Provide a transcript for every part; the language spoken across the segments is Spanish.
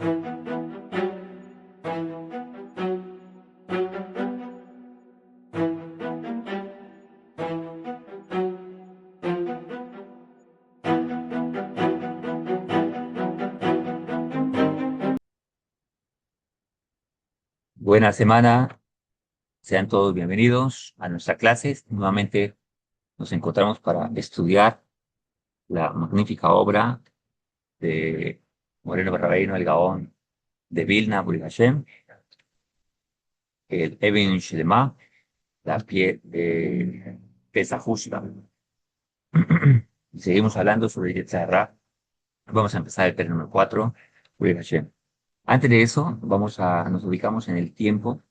Buena semana, sean todos bienvenidos a nuestra clase. Nuevamente nos encontramos para estudiar la magnífica obra de Moreno Barrabeino, el Gaón de Vilna, Buri Hashem, el Eben Shlema, la pie de Pesa Justa. Seguimos hablando sobre Yetzer Hara. Vamos a empezar el pere número 4, Buri Hashem. Antes de eso, nos ubicamos en el tiempo.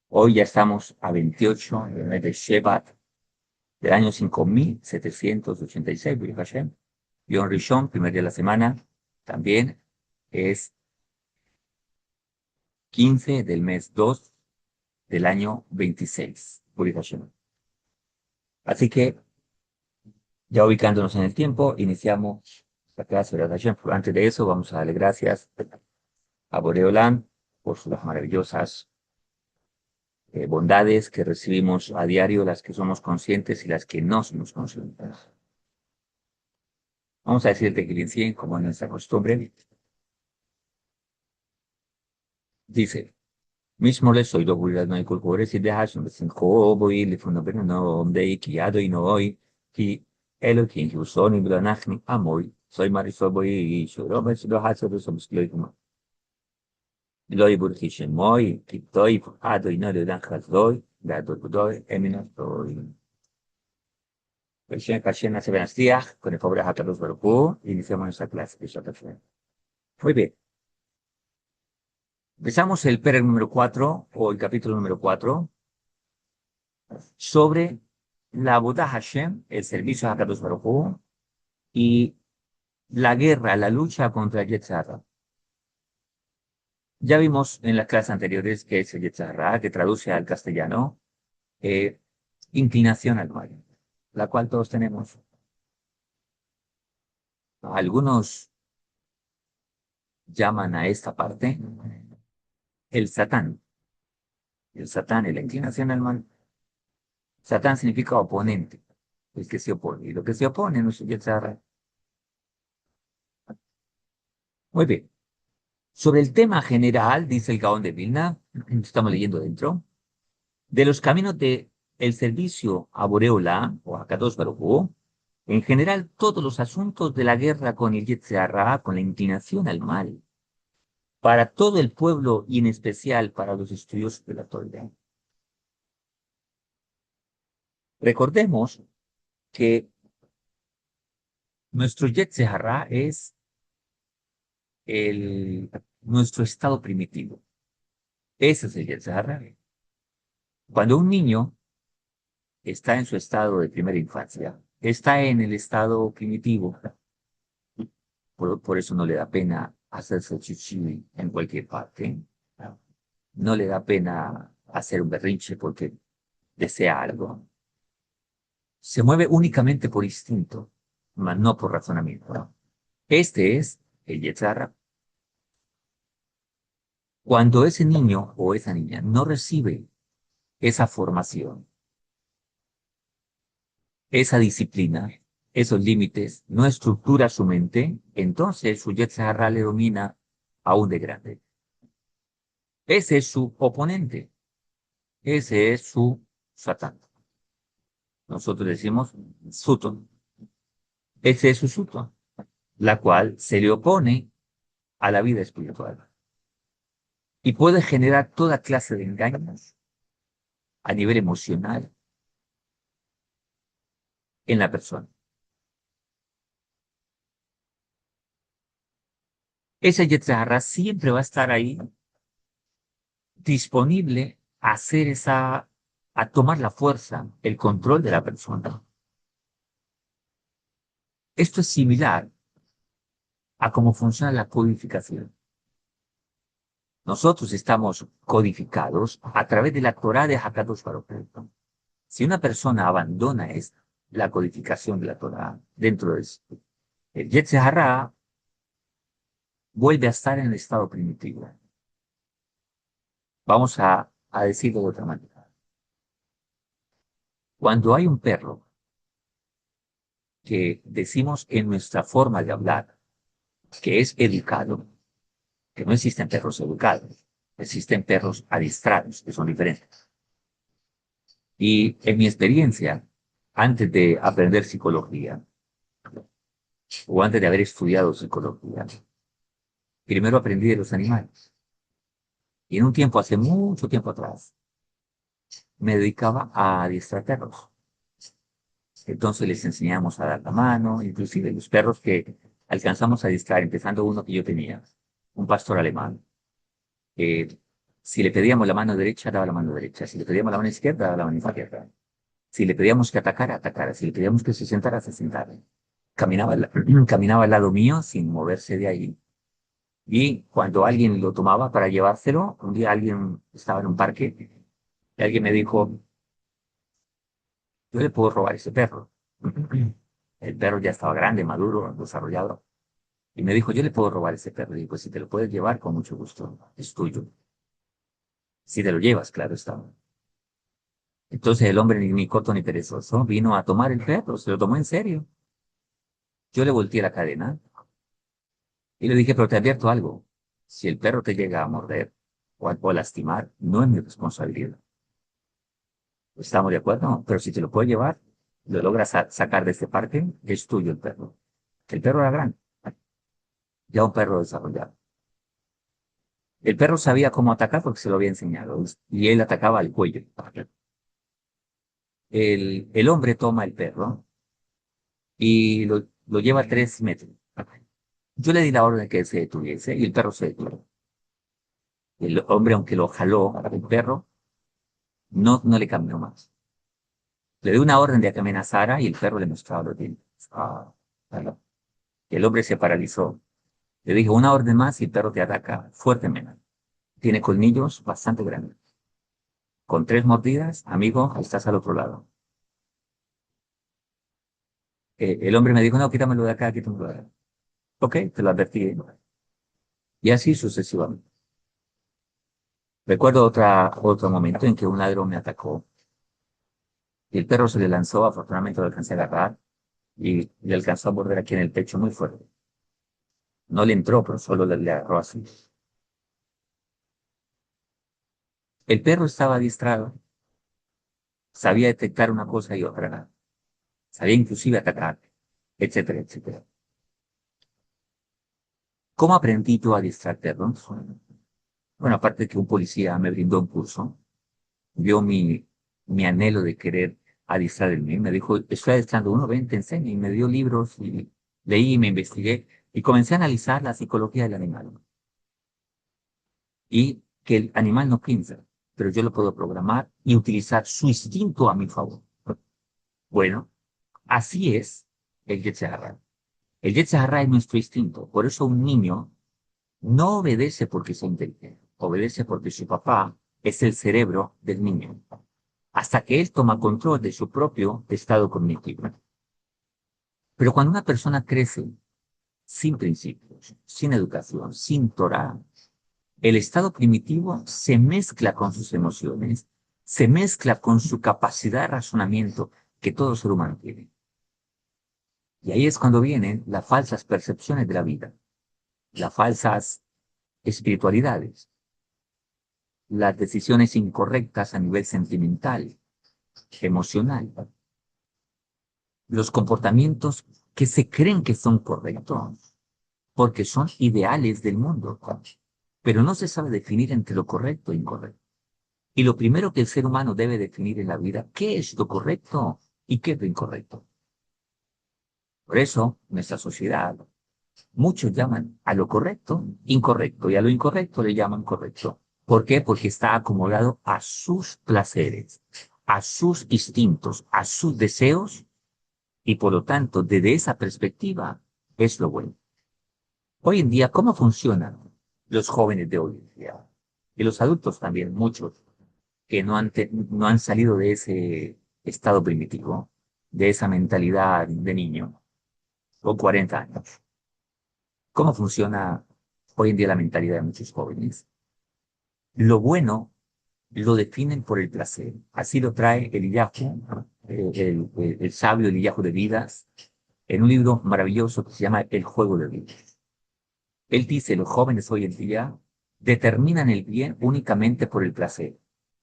Hoy ya estamos a 28 del mes de Shevat, del año 5786, Baruch Hashem. Yom Rishon, primer día de la semana, también es 15 del mes 2 del año 26, Baruch Hashem. Así que, ya ubicándonos en el tiempo, iniciamos la clase de Baruch Hashem. Pero antes de eso, vamos a darle gracias a Boreolam por sus maravillosas bondades que recibimos a diario, las que somos conscientes y las que no somos conscientes. Vamos a decir el Tequilín 100, como es nuestra costumbre. Dice: Mismole soy do buiras no hay culpores y de hashim besinko boi lifuno no de ki ado y no hoy ki Elohim que usó ni blanachni amoy soy marisol boi y shuro me sido haso de somos cloigma loy burkishen moy ki toy ado y no le dan hasdoy de ado doy eminas doy. Versión Kashena Sebenastías, con el favor de Hakadosh Baruj Hu, iniciamos nuestra clase de Shabbat. Muy bien. Empezamos el pere número 4, o el capítulo número 4, sobre la Avodah Hashem, el servicio a Hakadosh Baruj Hu, y la guerra, la lucha contra el Yetzer Hara. Ya vimos en las clases anteriores que es el Yetzer Hara, que traduce al castellano, inclinación al mal, la cual todos tenemos. Algunos llaman a esta parte el Satán. El Satán es la inclinación al mal. Satán significa oponente, el que se opone. Y lo que se opone no es el Yetzer Hara. Muy bien. Sobre el tema general, dice el Gaón de Vilna, estamos leyendo dentro, de los caminos de el servicio a Boreola o a Kadosh Baruj Hu, en general todos los asuntos de la guerra con el Yetzer Hara, con la inclinación al mal, para todo el pueblo y en especial para los estudiosos de la Torah. Recordemos que nuestro Yetzer Hara es nuestro estado primitivo. Ese es el Yetzer Hara. Cuando un niño está en su estado de primera infancia, está en el estado primitivo, por eso no le da pena hacerse chichi en cualquier parte, no le da pena hacer un berrinche porque desea algo, se mueve únicamente por instinto, mas no por razonamiento. Este es el Yetzer Hara. Cuando ese niño o esa niña no recibe esa formación, esa disciplina, esos límites, no estructura su mente, entonces su Yetzer Hara le domina aún de grande. Ese es su oponente, ese es su Satán. Nosotros decimos Sutton. Ese es su Sutton, la cual se le opone a la vida espiritual. Y puede generar toda clase de engaños a nivel emocional en la persona. Ese Yetzer Hara siempre va a estar ahí, disponible a hacer a tomar la fuerza, el control de la persona. Esto es similar a cómo funciona la codificación. Nosotros estamos codificados a través de la Torá de Hakadosh Baruj Hu. Si una persona abandona la codificación de la Torá dentro de esto, el Yetzer Hara vuelve a estar en el estado primitivo. Vamos a decirlo de otra manera. Cuando hay un perro que decimos en nuestra forma de hablar que es educado, que no existen perros educados, existen perros adiestrados, que son diferentes. Y en mi experiencia, antes de aprender psicología, o antes de haber estudiado psicología, primero aprendí de los animales. Y en un tiempo, hace mucho tiempo atrás, me dedicaba a adiestrar perros. Entonces les enseñamos a dar la mano, inclusive los perros que alcanzamos a adiestrar, empezando uno que yo tenía, un pastor alemán. eh, si le pedíamos la mano derecha, daba la mano derecha. Si le pedíamos la mano izquierda, daba la mano izquierda. Si le pedíamos que atacara, atacara. Si le pedíamos que se sentara, se sentara. Caminaba, caminaba al lado mío sin moverse de ahí. Y cuando alguien lo tomaba para llevárselo, un día alguien estaba en un parque y alguien me dijo, yo le puedo robar ese perro. El perro ya estaba grande, maduro, desarrollado. Y me dijo, yo le puedo robar ese perro. Y digo, pues si te lo puedes llevar, con mucho gusto, es tuyo. Si te lo llevas, claro está. Entonces el hombre ni corto ni perezoso vino a tomar el perro, se lo tomó en serio. Yo le volteé la cadena y le dije, pero te advierto algo. Si el perro te llega a morder o a lastimar, no es mi responsabilidad. ¿Estamos de acuerdo? Pero si te lo puedes llevar, lo logras sacar de este parque, es tuyo el perro. El perro era grande, ya un perro desarrollado. El perro sabía cómo atacar porque se lo había enseñado y él atacaba al cuello. El hombre toma el perro y lo lleva a 3 metros. Yo le di la orden de que se detuviese y el perro se detuvo. El hombre, aunque lo jaló, el perro no le caminó más. Le di una orden de que amenazara y el perro le mostraba los dientes. Claro. El hombre se paralizó. Le dije una orden más y el perro te ataca fuertemente. Tiene colmillos bastante grandes. Con 3 mordidas, amigo, estás al otro lado. El hombre me dijo, no, quítamelo de acá, quítamelo de acá. Ok, te lo advertí. Y así sucesivamente. Recuerdo otro momento en que un ladrón me atacó y el perro se le lanzó, afortunadamente lo alcancé a agarrar y le alcanzó a morder aquí en el pecho muy fuerte. No le entró, pero solo le agarró así. El perro estaba adiestrado, sabía detectar una cosa y otra, sabía inclusive atacar, etcétera, etcétera. ¿Cómo aprendí yo a adiestrar perros? Bueno, aparte de que un policía me brindó un curso, vio mi anhelo de querer adiestrar el mío, me dijo, estoy adiestrando uno, ven, te enseño, y me dio libros y leí, me investigué y comencé a analizar la psicología del animal. Y que el animal no piensa, pero yo lo puedo programar y utilizar su instinto a mi favor. Bueno, así es el Yetzer Hara. El Yetzer Hara es nuestro instinto. Por eso un niño no obedece porque sea inteligente, obedece porque su papá es el cerebro del niño, hasta que él toma control de su propio estado cognitivo. Pero cuando una persona crece sin principios, sin educación, sin Torah, el estado primitivo se mezcla con sus emociones, se mezcla con su capacidad de razonamiento que todo ser humano tiene. Y ahí es cuando vienen las falsas percepciones de la vida, las falsas espiritualidades, las decisiones incorrectas a nivel sentimental, emocional, los comportamientos que se creen que son correctos, porque son ideales del mundo, pero no se sabe definir entre lo correcto e incorrecto. Y lo primero que el ser humano debe definir en la vida, ¿qué es lo correcto y qué es lo incorrecto? Por eso, nuestra sociedad, muchos llaman a lo correcto incorrecto y a lo incorrecto le llaman correcto. ¿Por qué? Porque está acomodado a sus placeres, a sus instintos, a sus deseos y por lo tanto, desde esa perspectiva, es lo bueno. Hoy en día, ¿cómo funcionan los jóvenes de hoy en día? Y los adultos también, muchos, que no han salido de ese estado primitivo, de esa mentalidad de niño, con 40 años. ¿Cómo funciona hoy en día la mentalidad de muchos jóvenes. Lo bueno lo definen por el placer. Así lo trae Eliyahu, el sabio Eliyahu de Vidas, en un libro maravilloso que se llama El juego de vidas. Él dice, los jóvenes hoy en día determinan el bien únicamente por el placer.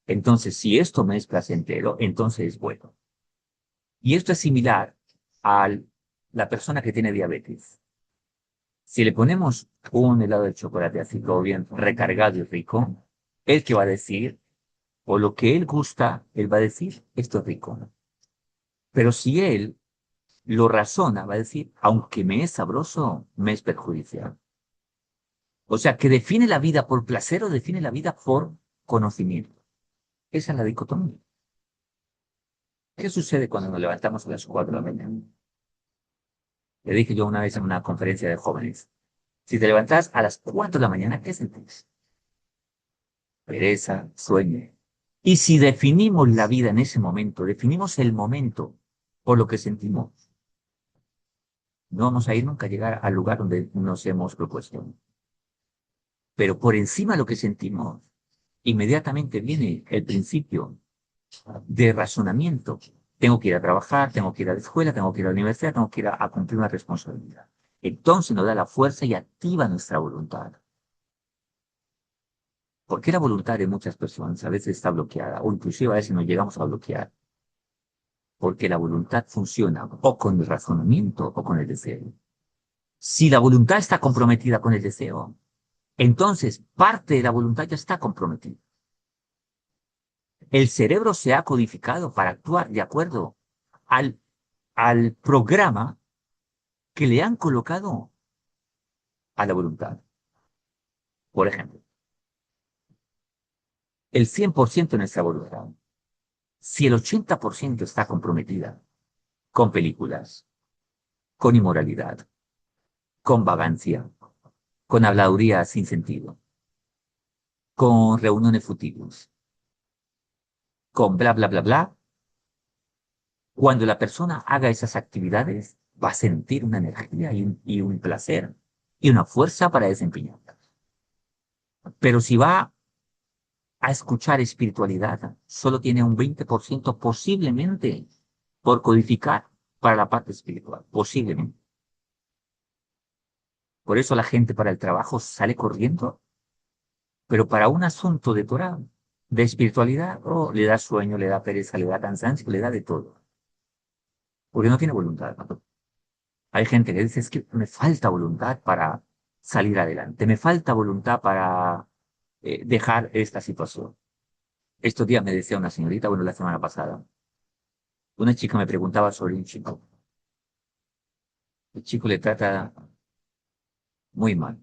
Entonces, si esto me es placentero, entonces es bueno. Y esto es similar a la persona que tiene diabetes. Si le ponemos un helado de chocolate así todo bien recargado y rico, ¿él qué va a decir? O lo que él gusta, él va a decir, esto es rico. Pero si él lo razona, va a decir, aunque me es sabroso, me es perjudicial. O sea, que define la vida por placer o define la vida por conocimiento. Esa es la dicotomía. ¿Qué sucede cuando nos levantamos a las 4 de la mañana? Le dije yo una vez en una conferencia de jóvenes, si te levantas a las 4 de la mañana, ¿qué sentís? Pereza, sueño. Y si definimos la vida en ese momento, definimos el momento por lo que sentimos, no vamos a ir nunca a llegar al lugar donde nos hemos propuesto. Pero por encima de lo que sentimos, inmediatamente viene el principio de razonamiento. Tengo que ir a trabajar, tengo que ir a la escuela, tengo que ir a la universidad, tengo que ir a cumplir una responsabilidad. Entonces nos da la fuerza y activa nuestra voluntad. ¿Por qué la voluntad de muchas personas a veces está bloqueada? O inclusive a veces nos llegamos a bloquear. Porque la voluntad funciona o con el razonamiento o con el deseo. Si la voluntad está comprometida con el deseo, entonces parte de la voluntad ya está comprometida. El cerebro se ha codificado para actuar de acuerdo al, al programa que le han colocado a la voluntad. Por ejemplo, el 100% de nuestra voluntad, si el 80% está comprometida con películas, con inmoralidad, con vagancia, con habladuría sin sentido, con reuniones fútiles, con bla, bla, bla, bla, cuando la persona haga esas actividades, va a sentir una energía y un placer y una fuerza para desempeñarlas. Pero si va a escuchar espiritualidad, solo tiene un 20% posiblemente por codificar para la parte espiritual, posiblemente. Por eso la gente para el trabajo sale corriendo, pero para un asunto de Torah, de espiritualidad, oh, le da sueño, le da pereza, le da cansancio, le da de todo, porque no tiene voluntad. Hay gente que dice, es que me falta voluntad para salir adelante, me falta voluntad para dejar esta situación. Estos días me decía una señorita, bueno, la semana pasada, una chica me preguntaba sobre un chico. El chico le trata muy mal.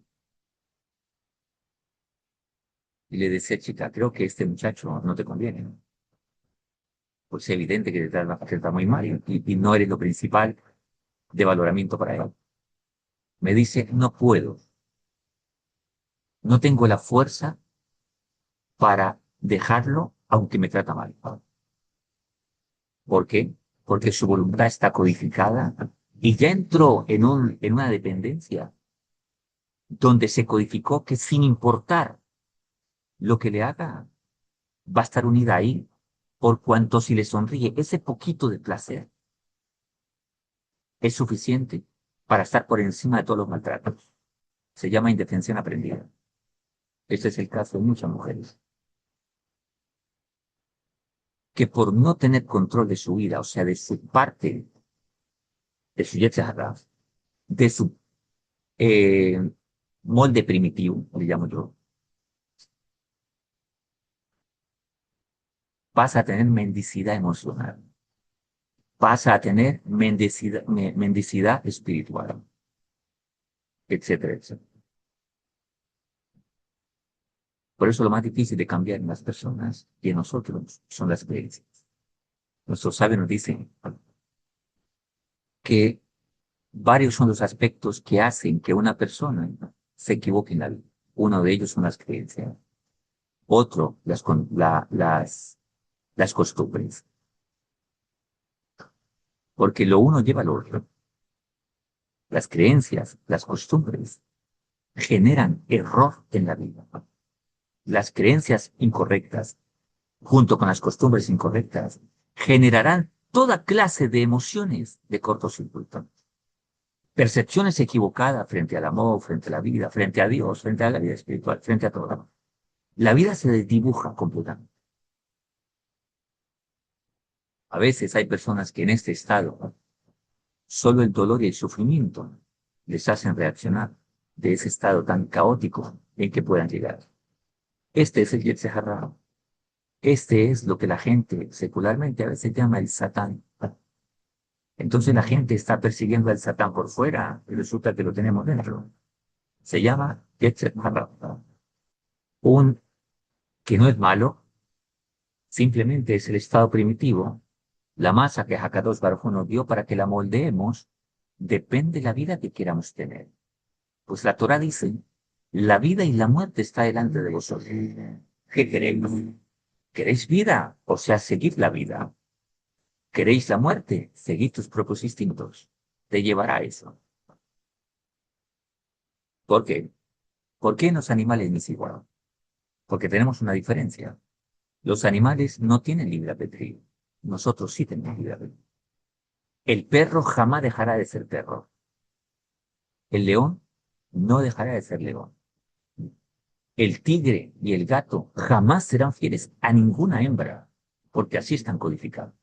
Y le decía, chica, creo que este muchacho no te conviene, ¿no? Pues es evidente que te trata muy mal y no eres lo principal de valoramiento para él. Me dice, no puedo, no tengo la fuerza para dejarlo aunque me trata mal. ¿Por qué? Porque su voluntad está codificada y ya entró en una dependencia donde se codificó que sin importar lo que le haga, va a estar unida ahí, por cuanto si le sonríe ese poquito de placer es suficiente para estar por encima de todos los maltratos. Se llama indefensión aprendida. Este es el caso de muchas mujeres que por no tener control de su vida, o sea, de su parte, de su yetzer hara, de su eh, molde primitivo, le llamo yo, pasa a tener mendicidad emocional, pasa a tener mendicidad espiritual, etcétera, etcétera. Por eso lo más difícil de cambiar en las personas y en nosotros son las creencias. Nuestros sabios nos dicen que varios son los aspectos que hacen que una persona se equivoque en la vida. Uno de ellos son las creencias. Otro, las costumbres. Porque lo uno lleva al otro. Las creencias, las costumbres, generan error en la vida. Las creencias incorrectas, junto con las costumbres incorrectas, generarán toda clase de emociones de cortocircuito. Percepciones equivocadas frente al amor, frente a la vida, frente a Dios, frente a la vida espiritual, frente a todo. La vida se desdibuja completamente. A veces hay personas que en este estado, solo el dolor y el sufrimiento les hacen reaccionar de ese estado tan caótico en que puedan llegar. Este es el Yetzer Hara. Este es lo que la gente secularmente a veces llama el Satán. Entonces la gente está persiguiendo al Satán por fuera y resulta que lo tenemos dentro. Se llama Yetzer Hara. Un que no es malo, simplemente es el estado primitivo, la masa que Hakadosh Baruj Hu nos dio para que la moldeemos, depende de la vida que queramos tener. Pues la Torah dice, la vida y la muerte está delante de vosotros. ¿Qué queréis? ¿Queréis vida? O sea, seguid la vida. ¿Queréis la muerte? Seguid tus propios instintos. Te llevará a eso. ¿Por qué? ¿Por qué en los animales no es igual? Porque tenemos una diferencia. Los animales no tienen libre albedrío. Nosotros sí tenemos libre albedrío. El perro jamás dejará de ser perro. El león no dejará de ser león. El tigre y el gato jamás serán fieles a ninguna hembra, porque así están codificados.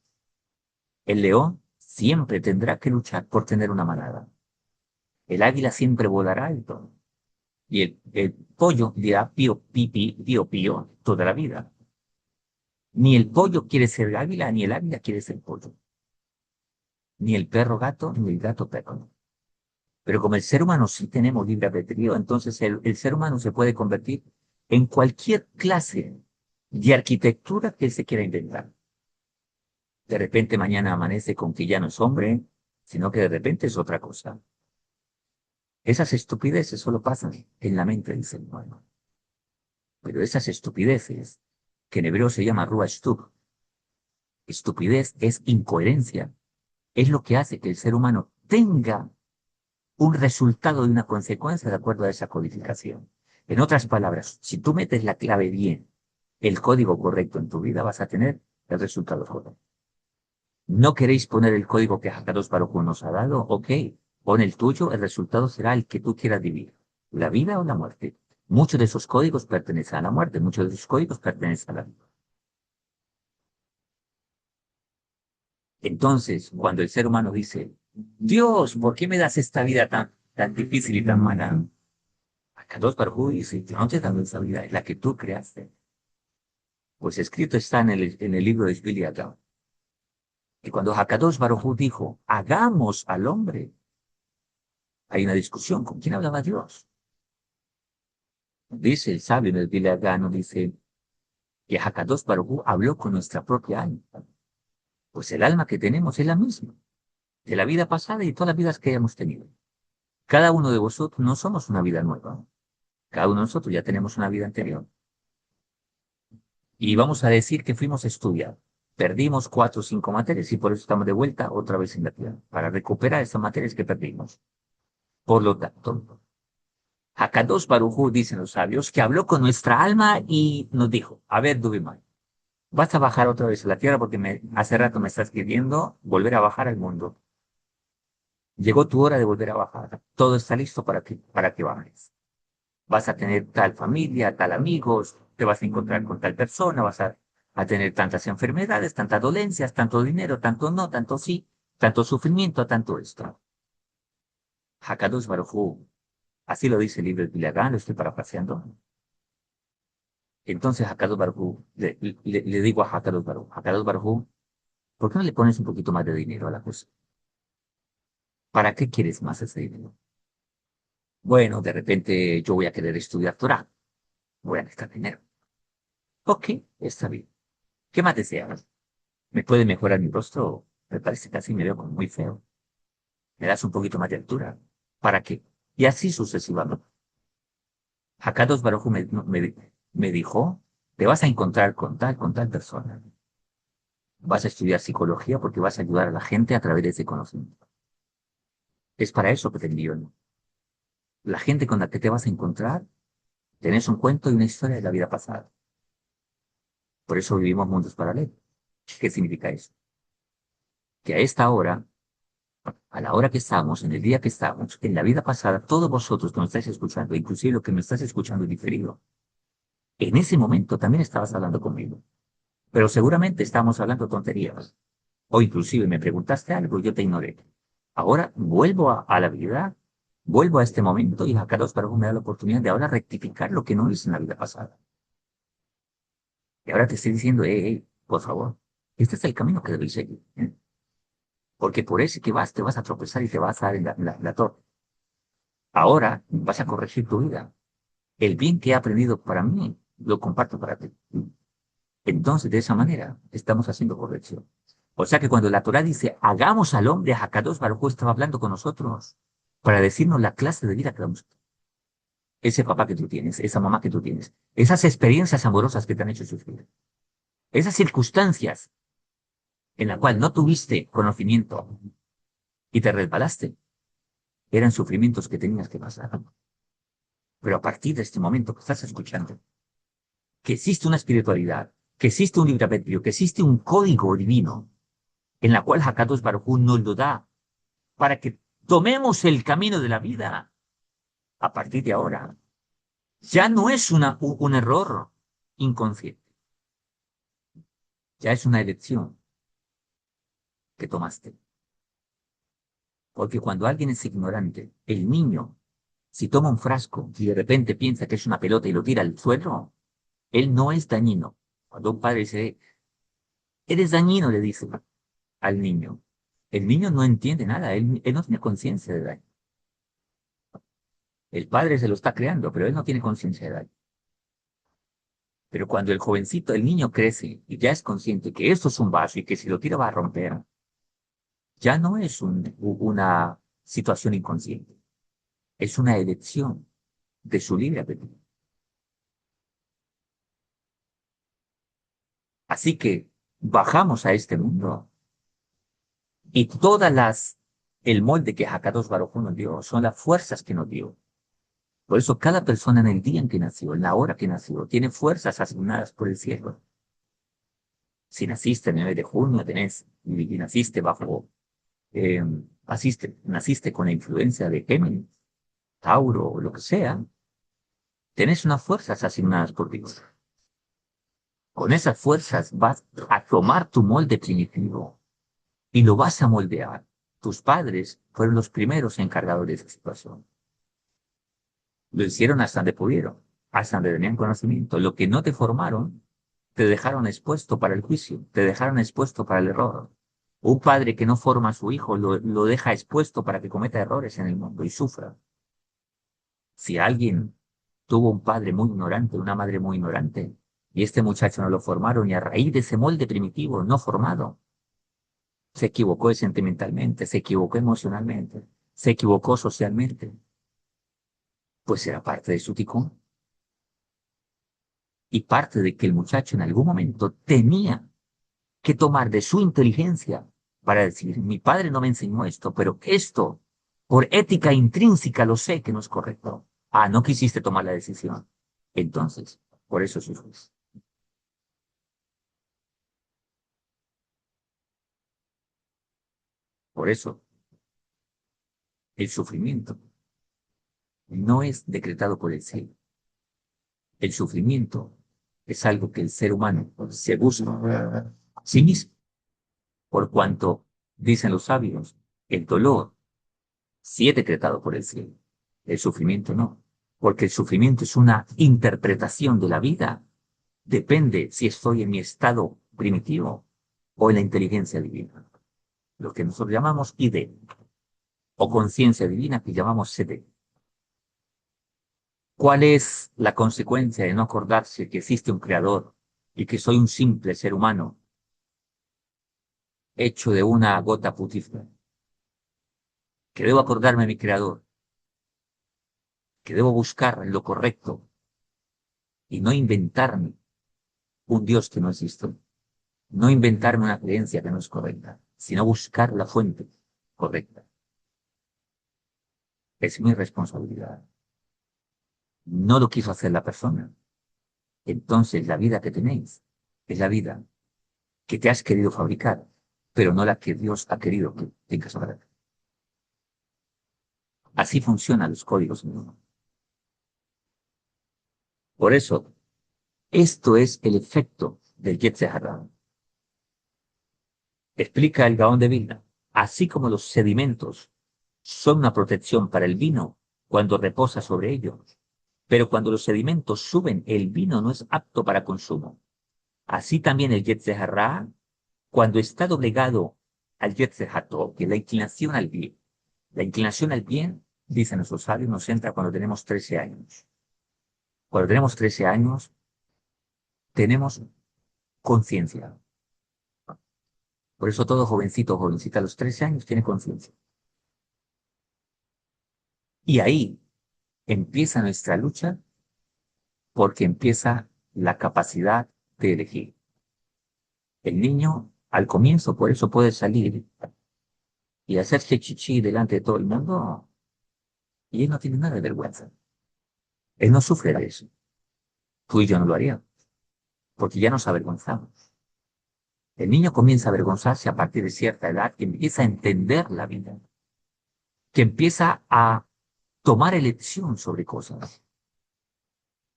El león siempre tendrá que luchar por tener una manada. El águila siempre volará alto. Y el pollo dirá pío, pipi, pío, pío toda la vida. Ni el pollo quiere ser águila, ni el águila quiere ser pollo. Ni el perro gato, ni el gato perro. Pero como el ser humano sí tenemos libre albedrío, entonces el ser humano se puede convertir en cualquier clase de arquitectura que él se quiera inventar. De repente mañana amanece con que ya no es hombre, sino que de repente es otra cosa. Esas estupideces solo pasan en la mente del ser humano. Pero esas estupideces, que en hebreo se llama Ruach Shtuk, estupidez es incoherencia, es lo que hace que el ser humano tenga un resultado de una consecuencia de acuerdo a esa codificación. En otras palabras, si tú metes la clave bien, el código correcto en tu vida, vas a tener el resultado correcto. ¿No queréis poner el código que Hakadosh Baruj Hu nos ha dado? Ok, pon el tuyo, el resultado será el que tú quieras vivir, la vida o la muerte. Muchos de esos códigos pertenecen a la muerte, muchos de esos códigos pertenecen a la vida. Entonces, cuando el ser humano dice, Dios, ¿por qué me das esta vida tan difícil y tan mala? Hakadosh Baruj Hu dice, yo no te he dado esa vida, es la que tú creaste. Pues escrito está en el libro de Shvili Agam, que cuando Hakadosh Baruj Hu dijo, hagamos al hombre, hay una discusión, ¿con quién hablaba Dios? Dice el sabio en el Shvili Agam, dice que Hakadosh Baruj Hu habló con nuestra propia alma. Pues el alma que tenemos es la misma, de la vida pasada y todas las vidas que hayamos tenido. Cada uno de vosotros no somos una vida nueva. Cada uno de nosotros ya tenemos una vida anterior. Y vamos a decir que fuimos a estudiar. Perdimos 4 o 5 materias y por eso estamos de vuelta otra vez en la Tierra, para recuperar esas materias que perdimos. Por lo tanto, Hakadosh Baruj Hu, dicen los sabios, que habló con nuestra alma y nos dijo, a ver, Dubimay, vas a bajar otra vez a la Tierra porque hace rato me estás pidiendo volver a bajar al mundo. Llegó tu hora de volver a bajar. Todo está listo para que bajes. Vas a tener tal familia, tal amigos, te vas a encontrar con tal persona, a tener tantas enfermedades, tantas dolencias, tanto dinero, tanto no, tanto sí, tanto sufrimiento, tanto esto. Hakadosh Baruj Hu, así lo dice el libro de Bilagán, lo estoy parafraseando. Entonces Hakadosh Baruj Hu, le digo a Hakadosh Baruj Hu, ¿por qué no le pones un poquito más de dinero a la cosa? ¿Para qué quieres más ese dinero? Bueno, de repente yo voy a querer estudiar Torah, voy a necesitar dinero. Ok, está bien. ¿Qué más deseas? ¿Me puede mejorar mi rostro? Me parece que así me veo como muy feo. ¿Me das un poquito más de altura? ¿Para qué? Y así sucesivamente. Hakadosh Baruj Hu me dijo, te vas a encontrar con tal persona. Vas a estudiar psicología porque vas a ayudar a la gente a través de ese conocimiento. Es para eso que te envío, ¿no? La gente con la que te vas a encontrar, tenés un cuento y una historia de la vida pasada. Por eso vivimos mundos paralelos. ¿Qué significa eso? Que a esta hora, a la hora que estamos, en el día que estamos, en la vida pasada, todos vosotros que me estáis escuchando, inclusive lo que me estás escuchando en diferido, en ese momento también estabas hablando conmigo. Pero seguramente estábamos hablando tonterías. O inclusive me preguntaste algo y yo te ignoré. Ahora vuelvo a la vida, vuelvo a este momento y Hakadosh Baruj Hu me da la oportunidad de ahora rectificar lo que no hice en la vida pasada. Y ahora te estoy diciendo, por favor, este es el camino que debéis seguir. Porque por ese que vas, te vas a tropezar y te vas a dar en la torre. Ahora vas a corregir tu vida. El bien que he aprendido para mí, lo comparto para ti. Entonces, de esa manera, estamos haciendo corrección. O sea que cuando la Torah dice, hagamos al hombre, Hakadosh Baruj Hu estaba hablando con nosotros para decirnos la clase de vida que damos. Ese papá que tú tienes, esa mamá que tú tienes, esas experiencias amorosas que te han hecho sufrir, esas circunstancias en las cuales no tuviste conocimiento y te resbalaste, eran sufrimientos que tenías que pasar. Pero a partir de este momento que estás escuchando, que existe una espiritualidad, que existe un libre albedrío, que existe un código divino, en la cual Hakadosh Baruj Hu nos lo da para que tomemos el camino de la vida, a partir de ahora, ya no es un error inconsciente, ya es una elección que tomaste. Porque cuando alguien es ignorante, el niño, si toma un frasco y de repente piensa que es una pelota y lo tira al suelo, él no es dañino. Cuando un padre dice, eres dañino, le dice al niño. El niño no entiende nada, él no tiene conciencia de daño. El padre se lo está creando, pero él no tiene conciencia de daño. Pero cuando el jovencito, el niño crece y ya es consciente que esto es un vaso y que si lo tira va a romper, ya no es una situación inconsciente, es una elección de su libre albedrío. Así que bajamos a este mundo y el molde que Hakadosh Baruj Hu nos dio son las fuerzas que nos dio. Por eso cada persona en el día en que nació, en la hora que nació, tiene fuerzas asignadas por el cielo. Si naciste el 9 de junio, y naciste eh, naciste con la influencia de Géminis, Tauro o lo que sea, tenés unas fuerzas asignadas por Dios. Con esas fuerzas vas a tomar tu molde primitivo y lo vas a moldear. Tus padres fueron los primeros encargados de esa situación. Lo hicieron hasta donde pudieron, hasta donde tenían conocimiento. Lo que no te formaron, te dejaron expuesto para el juicio, te dejaron expuesto para el error. Un padre que no forma a su hijo lo deja expuesto para que cometa errores en el mundo y sufra. Si alguien tuvo un padre muy ignorante, una madre muy ignorante, y este muchacho no lo formaron y a raíz de ese molde primitivo no formado, se equivocó sentimentalmente, se equivocó emocionalmente, se equivocó socialmente, pues era parte de su ticón y parte de que el muchacho en algún momento tenía que tomar de su inteligencia para decir, mi padre no me enseñó esto, pero esto, por ética intrínseca, lo sé que no es correcto. Ah, no quisiste tomar la decisión. Entonces, por eso sufres. Por eso, el sufrimiento no es decretado por el cielo. El sufrimiento es algo que el ser humano se busca a sí mismo, por cuanto, dicen los sabios, el dolor sí es decretado por el cielo, el sufrimiento no, porque el sufrimiento es una interpretación de la vida, depende si estoy en mi estado primitivo o en la inteligencia divina, lo que nosotros llamamos ide, o conciencia divina que llamamos sede. ¿Cuál es la consecuencia de no acordarse que existe un creador y que soy un simple ser humano hecho de una gota putífera? Que debo acordarme de mi creador, que debo buscar lo correcto y no inventarme un Dios que no existe. No inventarme una creencia que no es correcta, sino buscar la fuente correcta. Es mi responsabilidad. No lo quiso hacer la persona. Entonces la vida que tenéis es la vida que te has querido fabricar, pero no la que Dios ha querido que tengas ahora. Así funcionan los códigos en uno. Por eso, esto es el efecto del Yetzer Hara. Explica el Gaón de Vilna. Así como los sedimentos son una protección para el vino cuando reposa sobre ellos, pero cuando los sedimentos suben, el vino no es apto para consumo. Así también el Yetzer Hara, cuando está doblegado al Yetzer Hatov, que es la inclinación al bien. La inclinación al bien, dicen nuestros sabios, nos entra cuando tenemos 13 años. Cuando tenemos 13 años, tenemos conciencia. Por eso todo jovencito o jovencita a los 13 años tiene conciencia. Y ahí empieza nuestra lucha porque empieza la capacidad de elegir. El niño, al comienzo, por eso puede salir y hacerse chichi delante de todo el mundo y él no tiene nada de vergüenza. Él no sufre de eso. Tú y yo no lo haríamos porque ya nos avergonzamos. El niño comienza a avergonzarse a partir de cierta edad que empieza a entender la vida, que empieza a tomar elección sobre cosas.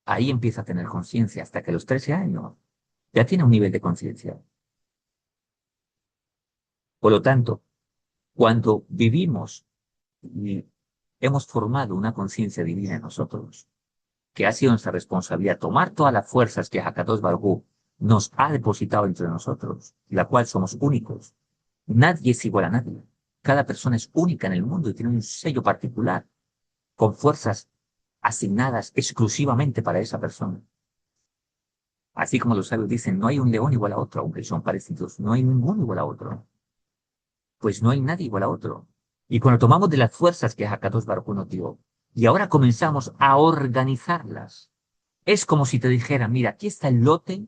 Ahí empieza a tener conciencia hasta que a los 13 años ya tiene un nivel de conciencia. Por lo tanto, cuando vivimos y hemos formado una conciencia divina en nosotros, que ha sido nuestra responsabilidad tomar todas las fuerzas que Hakadosh Baruj Hu nos ha depositado entre nosotros, la cual somos únicos. Nadie es igual a nadie. Cada persona es única en el mundo y tiene un sello particular, con fuerzas asignadas exclusivamente para esa persona. Así como los sabios dicen, no hay un león igual a otro, aunque son parecidos, no hay ninguno igual a otro. Pues no hay nadie igual a otro. Y cuando tomamos de las fuerzas que Hakadosh Baruj Hu nos dio, y ahora comenzamos a organizarlas, es como si te dijera, mira, aquí está el lote,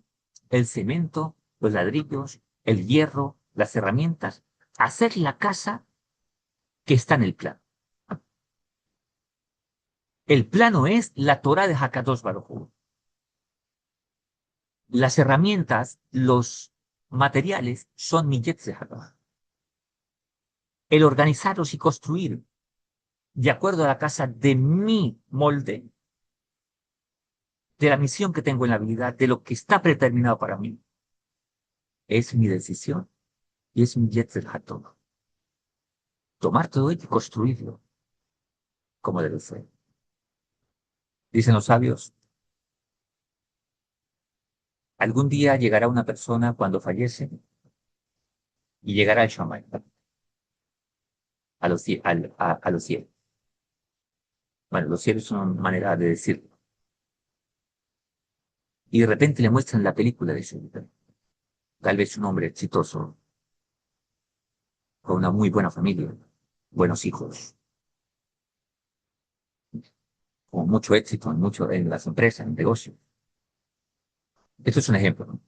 el cemento, los ladrillos, el hierro, las herramientas, hacer la casa que está en el plano. El plano es la Torah de Hakadosh Baruj Hu. Las herramientas, los materiales son mi Yetzer Hara. El organizarlos y construir de acuerdo a la casa de mi molde, de la misión que tengo en la vida, de lo que está predeterminado para mí, es mi decisión y es mi Yetzer Hara. Tomar todo ello y construirlo como debe ser. Dicen los sabios, algún día llegará una persona cuando fallece y llegará al Shammai, a los cielos. Bueno, los cielos son una manera de decirlo. Y de repente le muestran la película de su vida. Tal vez un hombre exitoso, con una muy buena familia, buenos hijos, con mucho éxito en las empresas, en el negocio. Esto es un ejemplo, ¿no?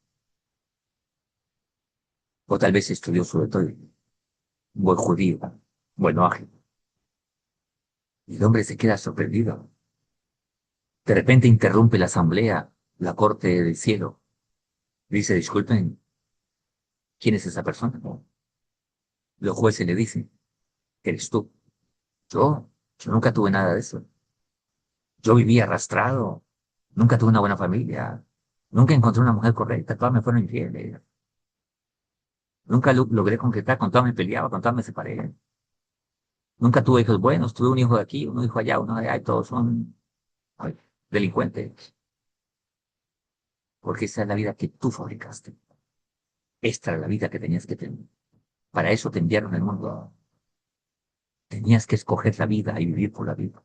O tal vez estudió sobre todo un buen judío, bueno ágil. Y el hombre se queda sorprendido. De repente interrumpe la asamblea, la corte del cielo. Dice, disculpen, ¿quién es esa persona? Los jueces le dicen, eres tú. Yo nunca tuve nada de eso. Yo viví arrastrado, nunca tuve una buena familia, nunca encontré una mujer correcta, todas me fueron infieles. Nunca logré concretar, con todas me peleaba, con todas me separé. Nunca tuve hijos buenos, tuve un hijo de aquí, un hijo allá, uno de allá, y todos son ay, delincuentes. Porque esa es la vida que tú fabricaste. Esta era la vida que tenías que tener. Para eso te enviaron al mundo. Tenías que escoger la vida y vivir por la vida.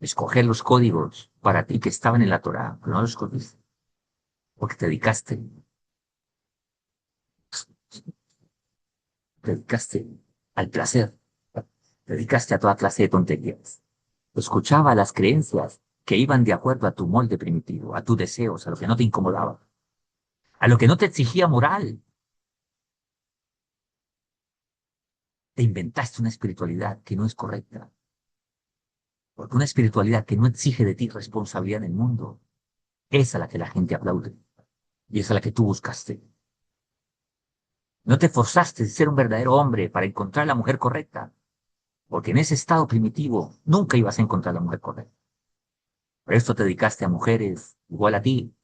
Escoger los códigos para ti que estaban en la Torá, pero no los escogiste. Porque te dedicaste al placer, te dedicaste a toda clase de tonterías. Escuchaba las creencias que iban de acuerdo a tu molde primitivo, a tus deseos, a lo que no te incomodaba, a lo que no te exigía moral. Te inventaste una espiritualidad que no es correcta. Porque una espiritualidad que no exige de ti responsabilidad en el mundo, esa es la que la gente aplaude. Y esa es la que tú buscaste. No te forzaste a ser un verdadero hombre para encontrar la mujer correcta, porque en ese estado primitivo nunca ibas a encontrar la mujer correcta. Por esto te dedicaste a mujeres igual a ti,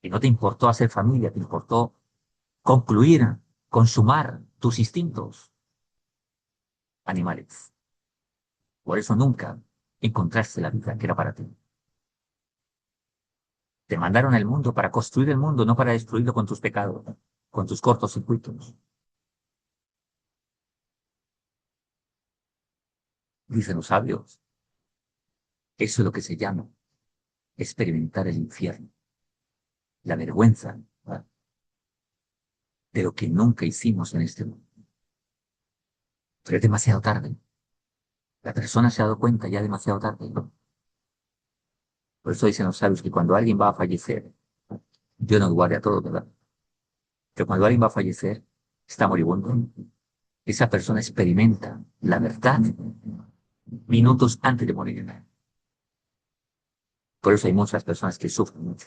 y no te importó hacer familia, te importó concluir, consumar tus instintos animales. Por eso nunca encontraste la vida que era para ti. Te mandaron al mundo para construir el mundo, no para destruirlo con tus pecados, con tus cortocircuitos. Dicen los sabios, eso es lo que se llama experimentar el infierno, la vergüenza, ¿verdad?, de lo que nunca hicimos en este mundo. Pero es demasiado tarde. La persona se ha dado cuenta ya demasiado tarde. Por eso dicen los sabios que cuando alguien va a fallecer, Dios nos guarde a todos, ¿verdad? Pero cuando alguien va a fallecer, está moribundo, esa persona experimenta la verdad minutos antes de morir. Por eso hay muchas personas que sufren mucho,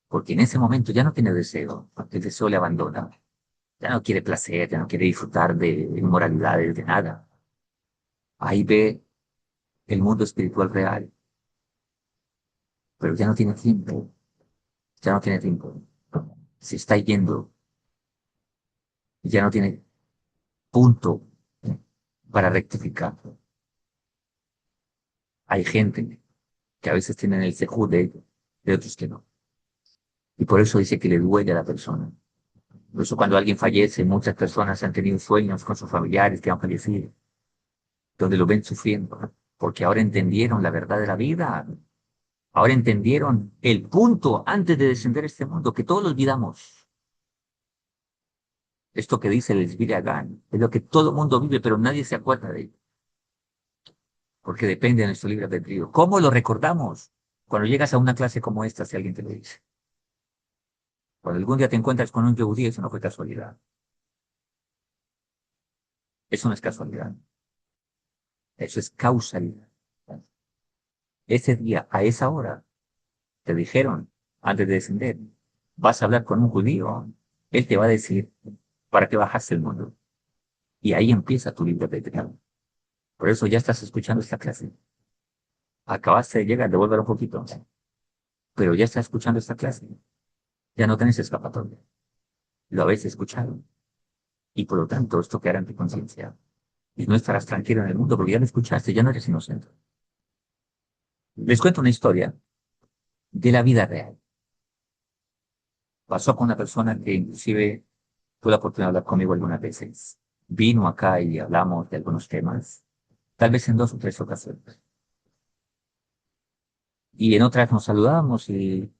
porque en ese momento ya no tiene deseo, el deseo le abandona, ya no quiere placer, ya no quiere disfrutar de inmoralidades, de nada. Ahí ve el mundo espiritual real, pero ya no tiene tiempo, ya no tiene tiempo. Se está yendo, ya no tiene punto para rectificar. Hay gente que a veces tienen el sejú de otros que no. Y por eso dice que le duele a la persona. Por eso cuando alguien fallece, muchas personas han tenido sueños con sus familiares que han fallecido, donde lo ven sufriendo, porque ahora entendieron la verdad de la vida, ahora entendieron el punto antes de descender a este mundo, que todos lo olvidamos. Esto que dice el Sviragán es lo que todo el mundo vive, pero nadie se acuerda de ello, porque depende de nuestro libre albedrío. ¿Cómo lo recordamos? Cuando llegas a una clase como esta, si alguien te lo dice. Cuando algún día te encuentras con un yehudí, eso no fue casualidad. Eso no es casualidad. Eso es causalidad. Ese día, a esa hora, te dijeron, antes de descender, vas a hablar con un judío, él te va a decir para qué bajaste el mundo. Y ahí empieza tu libre albedrío. Por eso ya estás escuchando esta clase. Acabaste de llegar, devolver un poquito, pero ya estás escuchando esta clase. Ya no tenés escapatoria. Lo habéis escuchado. Y por lo tanto, esto quedará en tu conciencia. Y no estarás tranquilo en el mundo porque ya lo escuchaste, ya no eres inocente. Les cuento una historia de la vida real. Pasó con una persona que inclusive tuve la oportunidad de hablar conmigo algunas veces. Vino acá y hablamos de algunos temas, tal vez en 2 o 3 ocasiones. Y en otras nos saludábamos y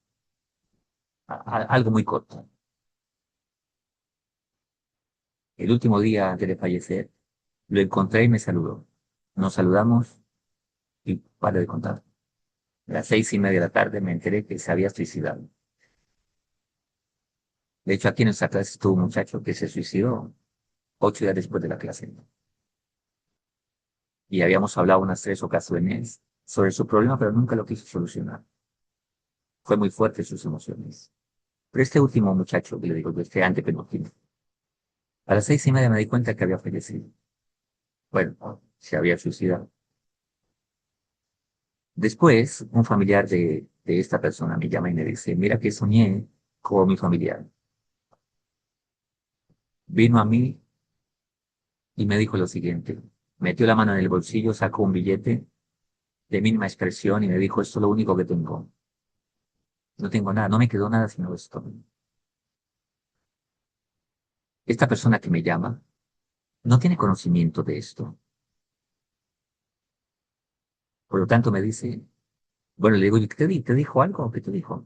algo muy corto. El último día antes de fallecer, lo encontré y me saludó. Nos saludamos y paré de contar. A las 6:30 de la tarde me enteré que se había suicidado. De hecho, aquí en nuestra clase estuvo un muchacho que se suicidó 8 días después de la clase. Y habíamos hablado unas 3 ocasiones sobre su problema, pero nunca lo quiso solucionar. Fue muy fuerte sus emociones. Pero este último muchacho, que le digo, este antepenúltimo, a las 6:30 me di cuenta que había fallecido. Bueno, se había suicidado. Después, un familiar de esta persona me llama y me dice, mira que soñé con mi familiar. Vino a mí y me dijo lo siguiente. Metió la mano en el bolsillo, sacó un billete de mínima expresión y me dijo, esto es lo único que tengo. No tengo nada, no me quedó nada sino esto. Esta persona que me llama no tiene conocimiento de esto. Por lo tanto, me dice, bueno, le digo, ¿y qué te dijo algo? ¿Qué te dijo?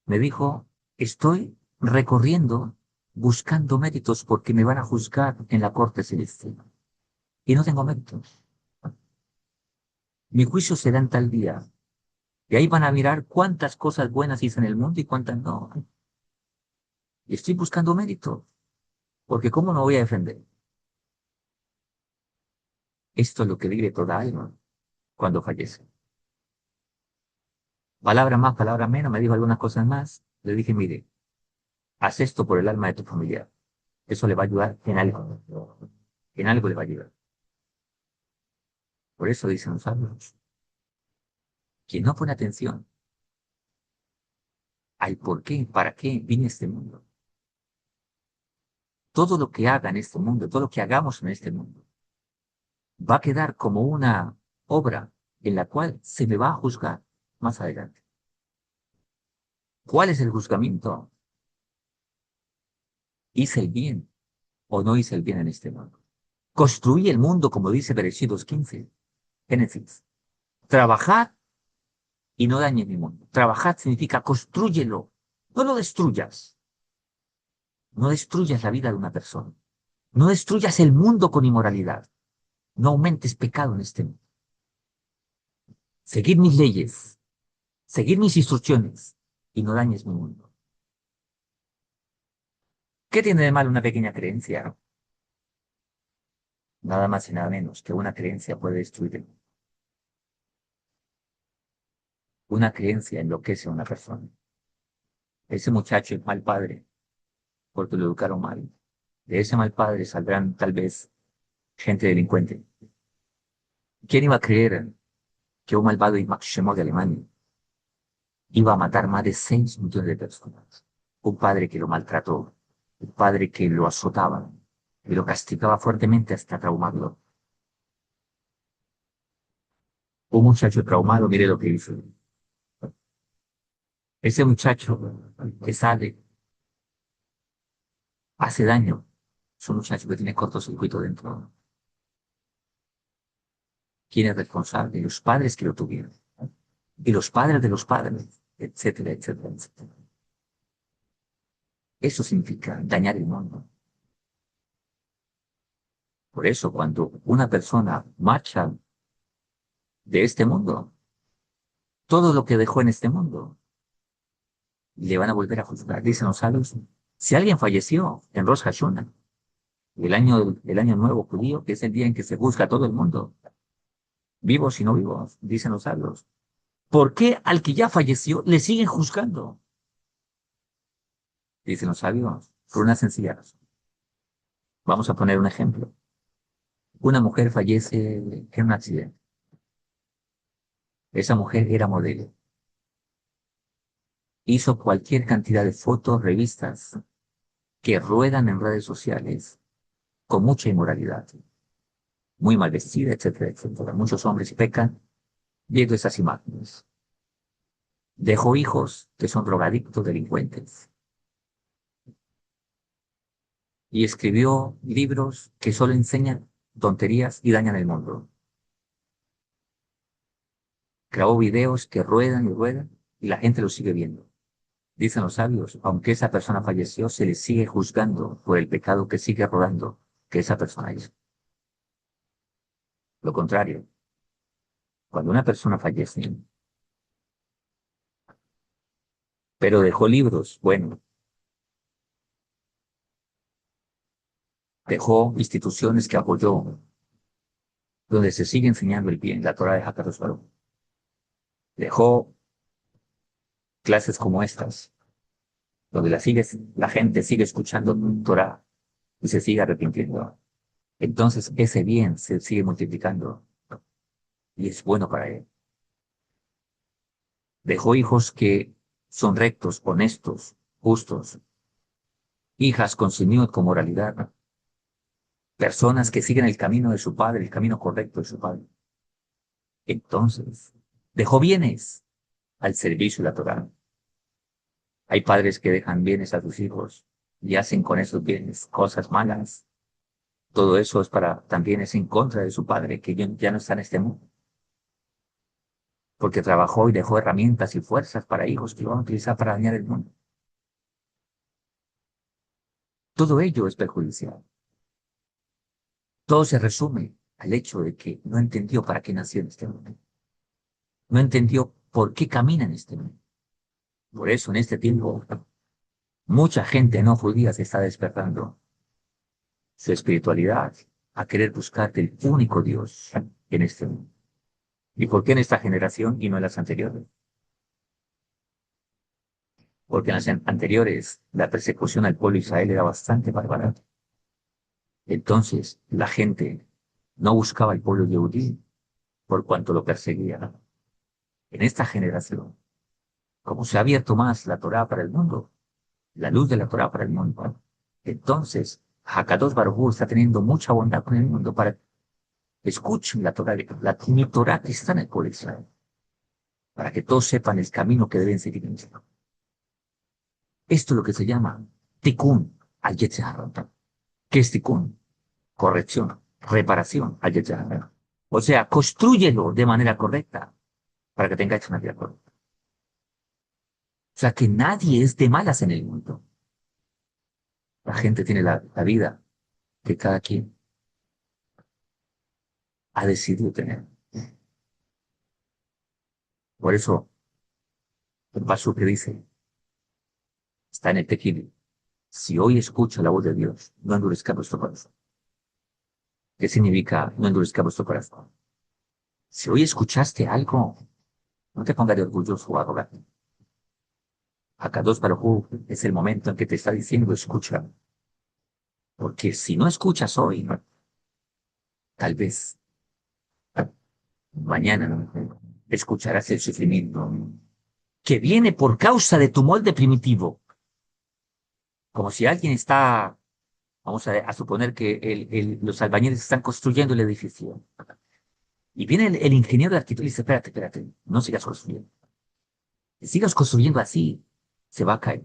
Me dijo, estoy recorriendo, buscando méritos porque me van a juzgar en la corte celeste. Y no tengo méritos. Mi juicio será en tal día. Y ahí van a mirar cuántas cosas buenas hice en el mundo y cuántas no. Y estoy buscando mérito, porque ¿cómo no voy a defender? Esto es lo que vive toda alma cuando fallece. Palabra más, palabra menos, me dijo algunas cosas más. Le dije, mire, haz esto por el alma de tu familiar. Eso le va a ayudar en algo. En algo le va a ayudar. Por eso dicen los sabios, quien no pone atención al por qué, para qué vine a este mundo. Todo lo que haga en este mundo, todo lo que hagamos en este mundo, va a quedar como una obra en la cual se me va a juzgar más adelante. ¿Cuál es el juzgamiento? ¿Hice el bien o no hice el bien en este mundo? Construí el mundo, como dice Bereshit 2:15, Génesis. Trabajad y no dañes mi mundo. Trabajad significa construyelo, no lo destruyas. No destruyas la vida de una persona. No destruyas el mundo con inmoralidad. No aumentes pecado en este mundo. Seguid mis leyes, seguid mis instrucciones y no dañes mi mundo. ¿Qué tiene de mal una pequeña creencia? Nada más y nada menos que una creencia puede destruir el mundo. Una creencia enloquece a una persona. Ese muchacho es mal padre porque lo educaron mal. De ese mal padre saldrán tal vez gente delincuente. ¿Quién iba a creer que un malvado Max Schemo de Alemania iba a matar más de 6 millones de personas? Un padre que lo maltrató, un padre que lo azotaba y lo castigaba fuertemente hasta traumarlo. Un muchacho traumado, mire lo que hizo. Ese muchacho que sale, hace daño. Es un muchacho que tiene cortocircuito dentro. ¿Quién es responsable? Los padres que lo tuvieron. Y los padres de los padres, etcétera, etcétera, etcétera. Eso significa dañar el mundo. Por eso, cuando una persona marcha de este mundo, todo lo que dejó en este mundo, le van a volver a juzgar. Dicen los sabios, si alguien falleció en Rosh Hashanah, el año nuevo judío, que es el día en que se juzga a todo el mundo, vivos y no vivos, dicen los sabios, ¿por qué al que ya falleció le siguen juzgando? Dicen los sabios, por una sencilla razón. Vamos a poner un ejemplo. Una mujer fallece en un accidente. Esa mujer era modelo. Hizo cualquier cantidad de fotos, revistas que ruedan en redes sociales con mucha inmoralidad, muy mal vestida, etcétera, etcétera. Muchos hombres pecan viendo esas imágenes. Dejó hijos que son drogadictos, delincuentes. Y escribió libros que solo enseñan tonterías y dañan el mundo. Grabó videos que ruedan y ruedan y la gente los sigue viendo. Dicen los sabios, aunque esa persona falleció, se le sigue juzgando por el pecado que sigue rodando que esa persona hizo. Lo contrario, cuando una persona fallece, pero dejó libros, bueno, dejó instituciones que apoyó, donde se sigue enseñando el bien, la Torah de Hakadosh Baruj. Dejó clases como estas, donde la gente sigue escuchando Torah y se sigue arrepintiendo. Entonces ese bien se sigue multiplicando y es bueno para él. Dejó hijos que son rectos, honestos, justos, hijas con señor con moralidad, personas que siguen el camino de su padre, el camino correcto de su padre. Entonces, dejó bienes al servicio de la Torah. Hay padres que dejan bienes a sus hijos y hacen con esos bienes cosas malas. Todo eso es también es en contra de su padre, que ya no está en este mundo, porque trabajó y dejó herramientas y fuerzas para hijos que lo van a utilizar para dañar el mundo. Todo ello es perjudicial. Todo se resume al hecho de que no entendió para qué nació en este mundo. No entendió por qué camina en este mundo. Por eso en este tiempo mucha gente no judía se está despertando su espiritualidad a querer buscar el único Dios en este mundo. ¿Y por qué en esta generación y no en las anteriores? Porque en las anteriores la persecución al pueblo de Israel era bastante bárbara. Entonces la gente no buscaba al pueblo judío por cuanto lo perseguía. En esta generación, como se ha abierto más la Torá para el mundo, la luz de la Torá para el mundo, entonces Hakadosh Baruj Hu está teniendo mucha bondad con el mundo para que escuchen la Torá, mi Torá que está en el pueblo de Israel, para que todos sepan el camino que deben seguir. Esto es lo que se llama tikkun al Yetzer Hara. ¿Qué es tikkun? Corrección, reparación al Yetzer Hara. O sea, constrúyelo de manera correcta para que tengáis una vida correcta. O sea, que nadie es de malas en el mundo. La gente tiene la vida que cada quien ha decidido tener. Por eso, el paso que dice, está en el tequil. Si hoy escucha la voz de Dios, no endurezca vuestro corazón. ¿Qué significa no endurezca vuestro corazón? Si hoy escuchaste algo, no te pongas de orgulloso o arrogante. Akadosh Baruj Hu es el momento en que te está diciendo, escucha. Porque si no escuchas hoy, tal vez mañana escucharás el sufrimiento que viene por causa de tu molde primitivo. Como si alguien está, vamos a suponer que los albañiles están construyendo el edificio. Y viene el ingeniero de arquitectura y dice, espérate, espérate, no sigas construyendo. Si sigas construyendo así, se va a caer.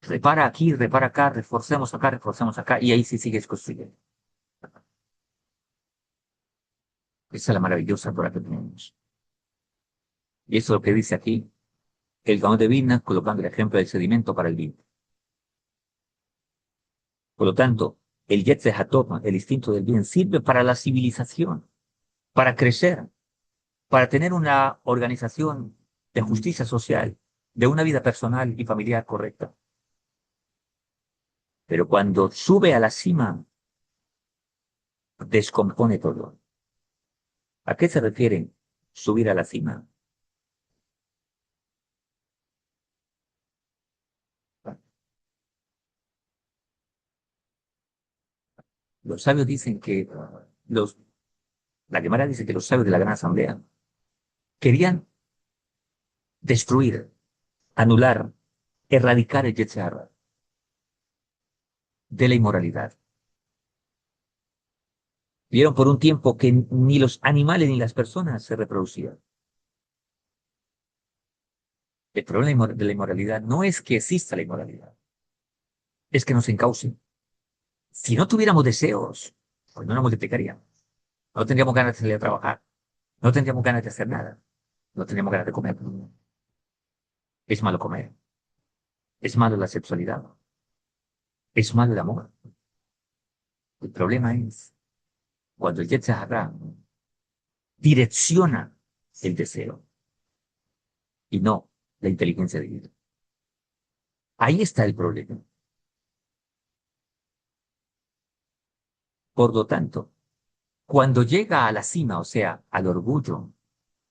Repara aquí, repara acá, reforcemos acá, y ahí sí sigues construyendo. Esa es la maravillosa Torah que tenemos. Y eso es lo que dice aquí el Gaón de Vilna, colocando el ejemplo del sedimento para el vino. Por lo tanto, el Yetzer Hatov, el instinto del bien, sirve para la civilización, para crecer, para tener una organización de justicia social, de una vida personal y familiar correcta. Pero cuando sube a la cima, descompone todo. ¿A qué se refiere subir a la cima? Los sabios dicen que la Gemara dice que los sabios de la Gran Asamblea querían destruir, anular, erradicar el Yetzer Hara de la inmoralidad. Vieron por un tiempo que ni los animales ni las personas se reproducían. El problema de la inmoralidad no es que exista la inmoralidad, es que nos encauce. Si no tuviéramos deseos, pues no nos multiplicaríamos. No tendríamos ganas de salir a trabajar, no tendríamos ganas de hacer nada, no tendríamos ganas de comer. Es malo comer, es malo la sexualidad, es malo el amor. El problema es cuando el Yetzer Hara direcciona el deseo y no la inteligencia divina. Ahí está el problema. Por lo tanto, cuando llega a la cima, o sea, al orgullo,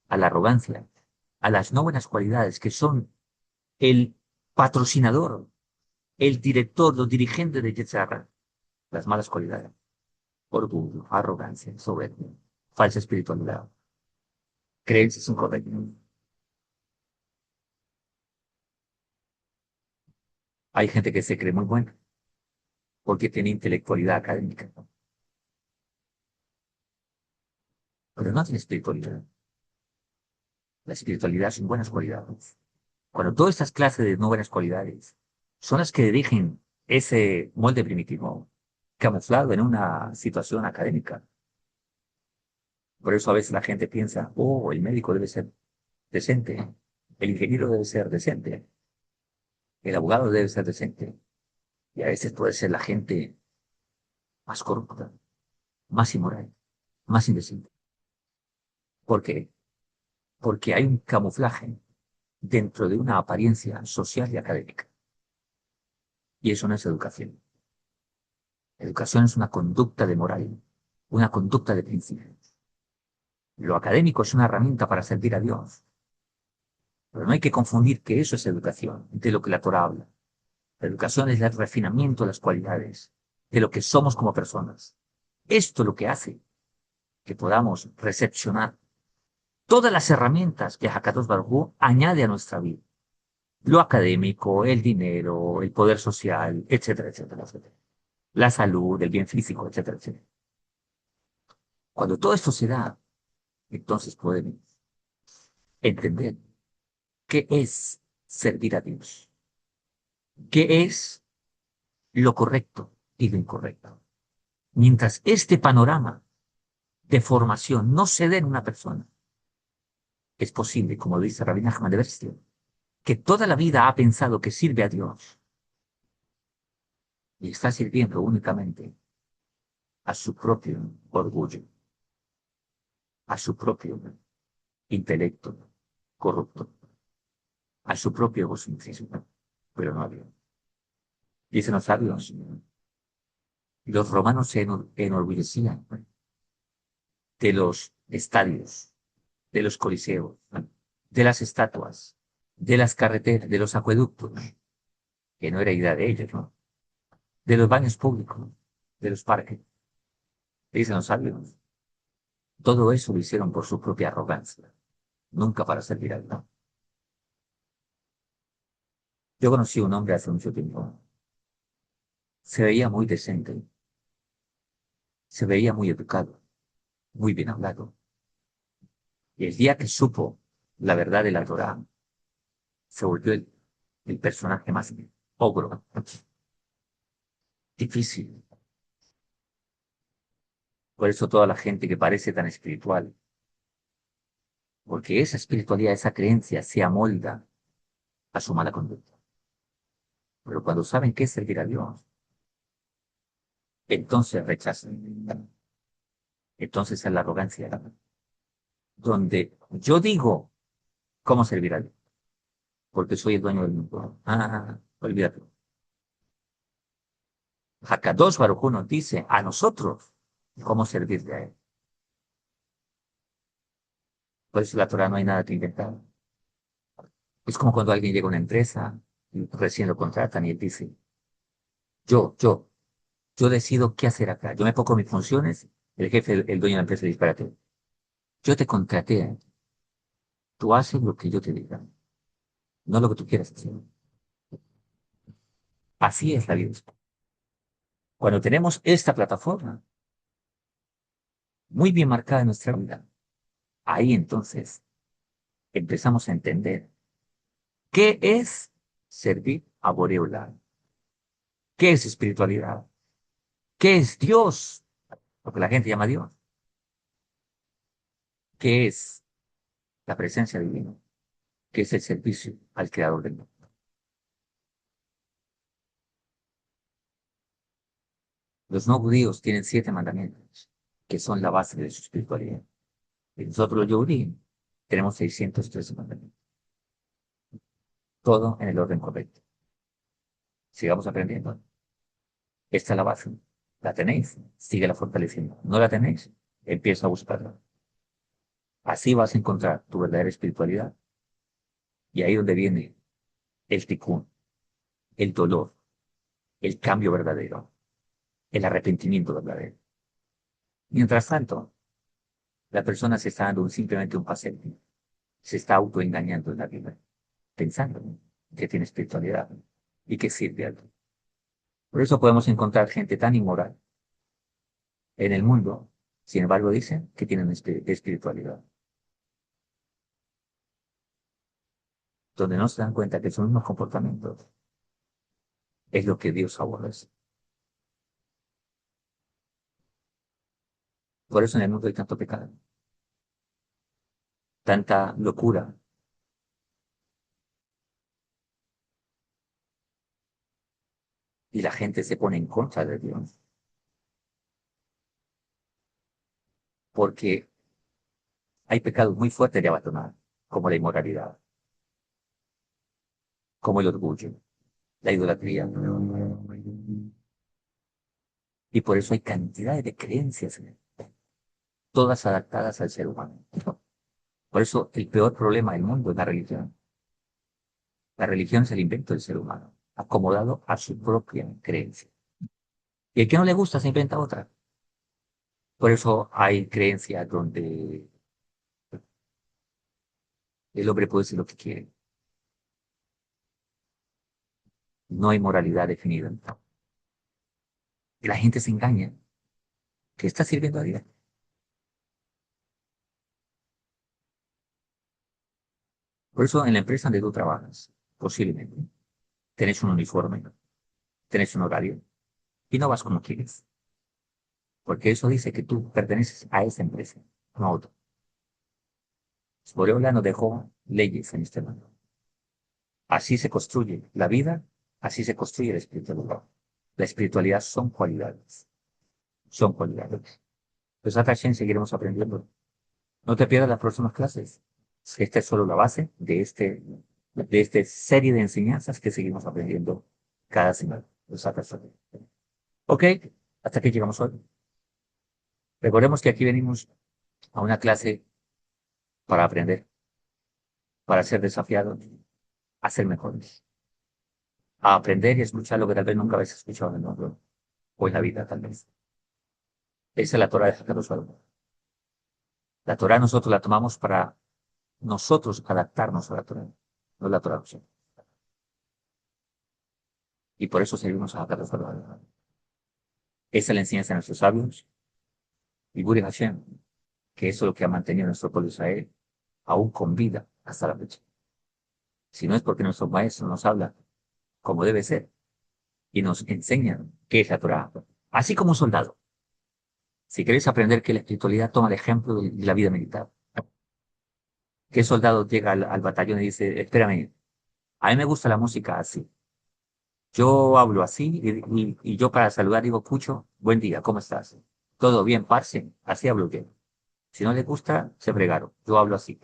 a la arrogancia, a las no buenas cualidades que son el patrocinador, el director, los dirigentes de Yetzer Hara, las malas cualidades, orgullo, arrogancia, soberbia, falsa espiritualidad, creencias incorrectas. Hay gente que se cree muy buena porque tiene intelectualidad académica, pero no tiene espiritualidad. La espiritualidad son buenas cualidades. Cuando todas estas clases de no buenas cualidades son las que dirigen ese molde primitivo camuflado en una situación académica. Por eso a veces la gente piensa, oh, el médico debe ser decente, el ingeniero debe ser decente, el abogado debe ser decente. Y a veces puede ser la gente más corrupta, más inmoral, más indecente. ¿Por qué? Porque hay un camuflaje dentro de una apariencia social y académica. Y eso no es educación. Educación es una conducta de moral, una conducta de principios. Lo académico es una herramienta para servir a Dios, pero no hay que confundir que eso es educación, de lo que la Torah habla. La educación es el refinamiento de las cualidades, de lo que somos como personas. Esto es lo que hace que podamos recepcionar todas las herramientas que Hakadosh Baruj Hu añade a nuestra vida. Lo académico, el dinero, el poder social, etcétera, etcétera, etcétera. La salud, el bien físico, etcétera, etcétera. Cuando todo esto se da, entonces podemos entender qué es servir a Dios, qué es lo correcto y lo incorrecto. Mientras este panorama de formación no se dé en una persona, es posible, como dice Rabbi Nachman de Breslev, que toda la vida ha pensado que sirve a Dios y está sirviendo únicamente a su propio orgullo, a su propio intelecto corrupto, a su propio egocentrismo, pero no a Dios. Dicen los sabios, los romanos se enorgullecían de los estadios, de los coliseos, de las estatuas, de las carreteras, de los acueductos, que no era idea de ellos, ¿no? De los baños públicos, de los parques. Dicen los sabios, todo eso lo hicieron por su propia arrogancia, nunca para servir a Dios. Yo conocí a un hombre hace mucho tiempo, se veía muy decente, se veía muy educado, muy bien hablado. Y el día que supo la verdad de la Torá, se volvió el personaje más ogro, difícil. Por eso toda la gente que parece tan espiritual, porque esa espiritualidad, esa creencia se amolda a su mala conducta. Pero cuando saben qué es servir a Dios, entonces rechazan. Entonces es la arrogancia, donde yo digo cómo servir a Dios, porque soy el dueño del mundo. Olvídate. Hakadosh Baruj Hu nos dice a nosotros cómo servirle a Él. Por eso la Torah no hay nada que inventar. Es como cuando alguien llega a una empresa y recién lo contratan y él dice, yo, yo, yo decido qué hacer acá. Yo me pongo mis funciones, el jefe, el dueño de la empresa dice, espérate, yo te contraté, tú haces lo que yo te diga, no lo que tú quieras hacer. Así es la vida. Cuando tenemos esta plataforma muy bien marcada en nuestra vida, ahí entonces empezamos a entender qué es servir a Boreola, qué es espiritualidad, qué es Dios, lo que la gente llama Dios, qué es la presencia divina, qué es el servicio al creador del mundo. Los no judíos tienen 7 mandamientos, que son la base de su espiritualidad. Y nosotros los judíos tenemos 613 mandamientos, todo en el orden correcto. Sigamos aprendiendo. Esta es la base. ¿La tenéis? Síguela fortaleciendo. ¿No la tenéis? Empieza a buscarla. Así vas a encontrar tu verdadera espiritualidad. Y ahí donde viene el tikkun, el dolor, el cambio verdadero, el arrepentimiento verdadero. Mientras tanto, la persona se está dando simplemente un paseo. Se está autoengañando en la vida, pensando que tiene espiritualidad y que sirve a algo. Por eso podemos encontrar gente tan inmoral en el mundo, sin embargo dicen que tienen espiritualidad, donde no se dan cuenta que son unos comportamientos, es lo que Dios aborrece. Por eso en el mundo hay tanto pecado, tanta locura, y la gente se pone en contra de Dios, porque hay pecados muy fuertes de abandonar, como la inmoralidad, como el orgullo, la idolatría, Y por eso hay cantidades de creencias en él, todas adaptadas al ser humano. Por eso el peor problema del mundo es la religión. La religión es el invento del ser humano, acomodado a su propia creencia. Y el que no le gusta se inventa otra. Por eso hay creencias donde el hombre puede decir lo que quiere. No hay moralidad definida. Y la gente se engaña. ¿Qué está sirviendo a Dios? Por eso en la empresa donde tú trabajas, posiblemente, tenés un uniforme, tenés un horario y no vas como quieres. Porque eso dice que tú perteneces a esa empresa, no a otra. Boreola nos dejó leyes en este mundo. Así se construye la vida, así se construye la espiritualidad. La espiritualidad son cualidades, son cualidades. Pues hasta Shen seguiremos aprendiendo. No te pierdas las próximas clases. Esta es solo la base de esta serie de enseñanzas que seguimos aprendiendo cada semana. Pues hasta Shen. Ok, hasta aquí llegamos hoy. Recordemos que aquí venimos a una clase para aprender, para ser desafiados, a ser mejores, a aprender y escuchar lo que tal vez nunca habéis escuchado en el mundo o en la vida, tal vez. Esa es la Torah de Hakadosh. La Torah nosotros la tomamos para nosotros adaptarnos a la Torah, no la Torah. Y por eso servimos a Hakadosh. Esa es la enseñanza de nuestros sabios y Buri Hashem, que eso es lo que ha mantenido nuestro pueblo Israel aún con vida hasta la fecha. Si no es porque nuestros maestros nos hablan como debe ser y nos enseñan qué es la Torah. Así como un soldado. Si queréis aprender que la espiritualidad, toma el ejemplo de la vida militar. ¿Qué soldado llega al batallón y dice, espérame, a mí me gusta la música así? Yo hablo así y yo para saludar digo, Pucho, buen día, ¿cómo estás? Todo bien, parce, así hablo yo. Si no le gusta, se fregaron. Yo hablo así.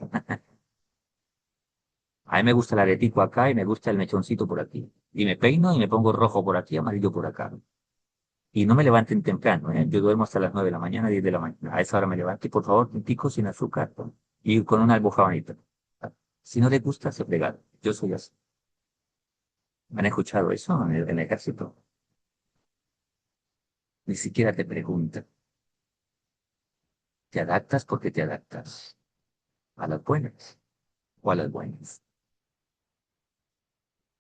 A mí me gusta el aretico acá y me gusta el mechoncito por aquí. Y me peino y me pongo rojo por aquí, amarillo por acá. Y no me levanten temprano, ¿eh? Yo duermo hasta las 9 de la mañana, 10 de la mañana. A esa hora me levanto y por favor, un pico sin azúcar y con una almohadita. Si no le gusta, se fregaron. Yo soy así. ¿Me han escuchado eso en el ejército? Ni siquiera te preguntan. Te adaptas porque te adaptas a las buenas o a las buenas.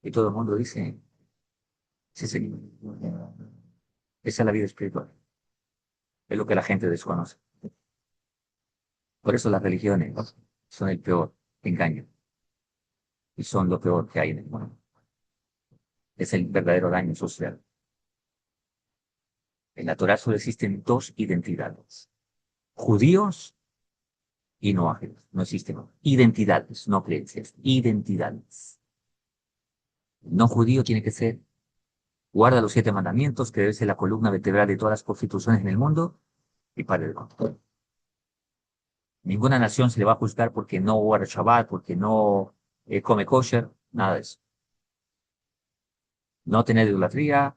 Y todo el mundo dice, sí, señor. Esa es la vida espiritual. Es lo que la gente desconoce. Por eso las religiones son el peor engaño y son lo peor que hay en el mundo. Es el verdadero daño social. En la Torah solo existen dos identidades, judíos y no ángeles. No existen identidades, no creencias, identidades. No judío tiene que ser, guarda los 7 mandamientos, que debe ser la columna vertebral de todas las constituciones en el mundo, y para el control. Ninguna nación se le va a juzgar porque no guarda Shabbat, porque no come kosher, nada de eso. No tener idolatría,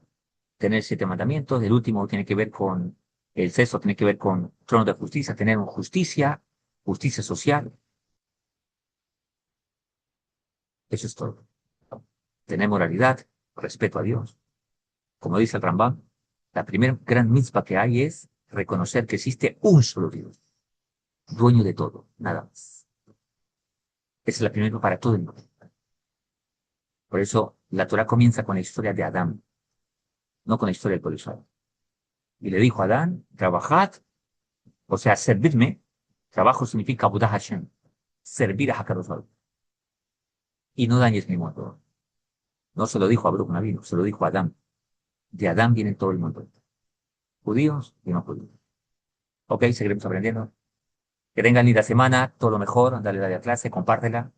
tener 7 mandamientos. El último tiene que ver con, el sexto tiene que ver con trono de justicia, tener justicia, justicia social. Eso es todo. Tener moralidad, respeto a Dios. Como dice el Rambam, la primera gran mitzvah que hay es reconocer que existe un solo Dios, dueño de todo, nada más. Esa es la primera para todo el mundo. Por eso la Torah comienza con la historia de Adán, no con la historia del pueblo. Y le dijo a Adán, trabajad, o sea, servirme. Trabajo significa Abudah Hashem, servir a Hakadosh Baruj. Y no dañes mi mundo. No se lo dijo a Baruch Nabino, se lo dijo a Adán. De Adán viene todo el mundo. Judíos y no judíos. Ok, seguiremos aprendiendo. Que tengan linda semana, todo lo mejor, dale a clase, compártela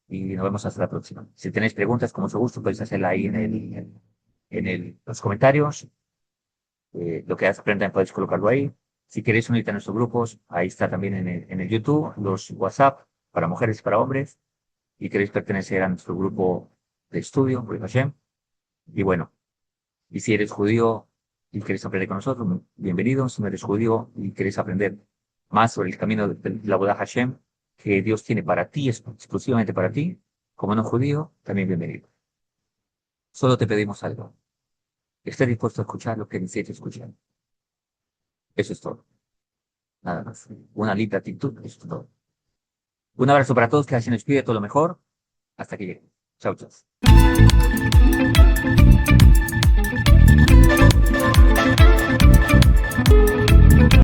y nos vemos hasta la próxima. Si tenéis preguntas, con mucho gusto, podéis hacerla ahí los comentarios. Lo que aprendan podéis colocarlo ahí. Si queréis unirte a nuestros grupos, ahí está también en el YouTube, los WhatsApp para mujeres y para hombres. Y queréis pertenecer a nuestro grupo de estudio, Baruch Hashem. Y bueno, y si eres judío y quieres aprender con nosotros, bienvenido. Si no eres judío y quieres aprender más sobre el camino de la Avodat Hashem que Dios tiene para ti, exclusivamente para ti, como no judío, también bienvenido. Solo te pedimos algo. Estés dispuesto a escuchar lo que necesites escuchar. Eso es todo. Nada más. Una linda actitud, eso es todo. Un abrazo para todos, que Hashem nos cuide todo lo mejor. Hasta que llegue. Chao, chao.